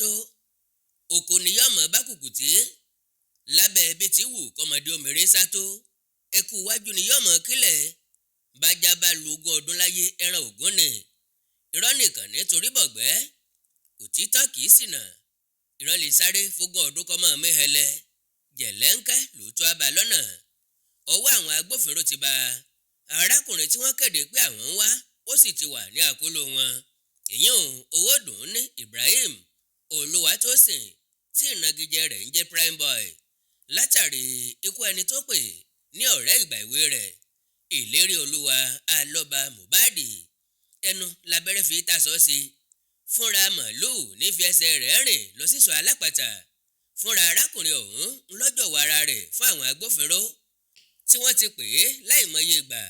tó oko ni yọ̀mọ̀ bá kùkùté lábẹ́ ibi tí wù kọ́mọdé omèrè sá tó eku iwájú ni yọ̀mọ̀ kílẹ̀ bájá bá lu 20 ọdún láyé ẹran ògún ni irọ́ nìkan nítorí bọ̀gbẹ́ òtítọ́ kìí ṣìnà irọ́ lè sáré f20 ọdún kọ́mọ mẹ́hẹlẹ jẹ̀lẹ́ńkẹ́ lóòótọ́ abà lọ́nà ọwọ́ àwọn agbófinró ti bá arákùnrin tí wọ́n kéde pé àwọn ń wá ó sì ti wà ní àkóló wọn èyàn Owódùn ní Ibrahim Olúwatósìn tí ìnagijẹ rẹ̀ ń jẹ́ Primeboy látàrí ikú ẹni tó pè ní ọ̀rẹ́ ìgbà ìwé rẹ̀ ìlérí olúwa alọ́ba Mohbad ẹnu labẹ́rẹ́ fi tàṣọ sí fúnra màlúù nífi ẹsẹ̀ rẹ̀ rìn lọ sísọ alápàtà fúnra arákùnrin ọ̀hún ńlọ́jọ́ wàrà rẹ̀ fún àwọn agbófinró tí wọ́n ti pè é láìmọye ìgbà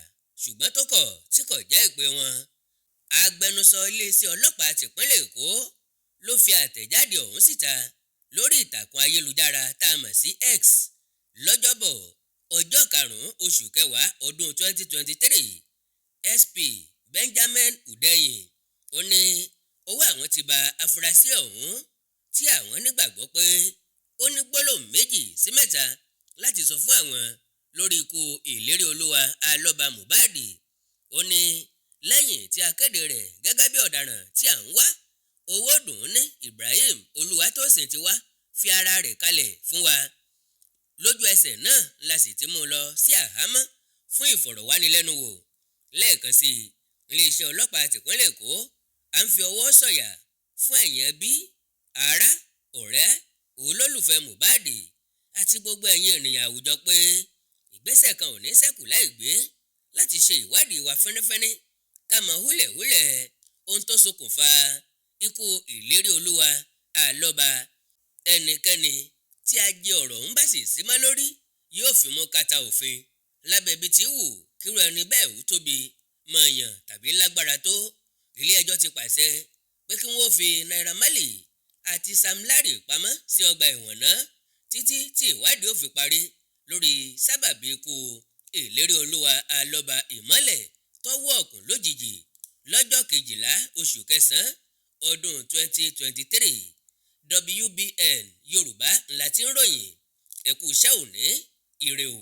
ṣùgbọ́n tó kọ̀ tí kò jẹ́ ìpè wọn. Agbẹnusọ iléeṣẹ́ ọlọ́pàá tìpínlẹ̀ Èkó ló fi àtẹ̀jáde ọ̀hún síta lórí ìtàkùn ayélujára tá a mọ̀ sí X lọ́jọ́bọ̀ ọjọ́ 5 oṣù kẹwàá ọdún 2023 SP Benjamin Hundeyin ó ní ọwọ́ àwọn ti bá afurasí ọ̀hún tí àwọn nígbàgbọ́ pé ó ní gbólóhùn 2 sí 3 láti sọ fún àwọn lórí ikú ìlérí olúwa alọ́ba Mohbad ó ní lẹ́yìn tí a kéde rẹ̀ gẹ́gẹ́ bí ọ̀daràn tí à ń wá Owódùn ní Ibrahim Olúwatósìn ti wá fi ara rẹ̀ kalẹ̀ fún wa lójú ẹsẹ̀ náà la sì ti mú un lọ sí àhámọ́ fún ìfọ̀rọ̀wánilẹ́nuwò lẹ́ẹ̀kan sí iléeṣẹ́ ọlọ́pàá tìpínlẹ̀ Èkó à ń fi ọwọ́ sọ̀yà fún ẹ̀yin ẹbí ará ọ̀rẹ́ olólùfẹ́ Mohbad àti gbogbo ẹ̀yin ènìyàn àwùjọ pé ìgbésẹ̀ kan ò ní ṣẹ́kù láì gbé láti ṣe ìwádìí wa fẹ́nẹ́fẹ́nẹ́ ká mọ húlẹ̀húlẹ̀ ohun tó ṣokùnfà ikú ìlérí olúwa àlọ́ba ẹnikẹ́ni tí a jẹ ọ̀rọ̀ ń bá sì sí mọ́ lórí yóò fi mú kàtà òfin lábẹ́ ibi tí wù kírú ẹni bẹ́ẹ̀ ó tóbi mọ̀ọ́yàn tàbí lágbára tó ilé ẹjọ́ ti pàṣẹ pé kí wọ́n fi Naira Marley àti Sam Larry pamọ́ sí ọgbà ẹ̀wọ̀n náà títí tí ìwádìí ó fi parí lórí sábàbí ikú ìlérí olúwa alọ́ba ìmọ́lẹ̀ tọ́wọ́ ọ̀kùn lójijì lọ́jọ́ 12 oṣù kẹsàn-án ọdún 2023 WBN Yorùbá ńlá tí ń ròyìn ẹ̀kú iṣẹ́ òní ire o.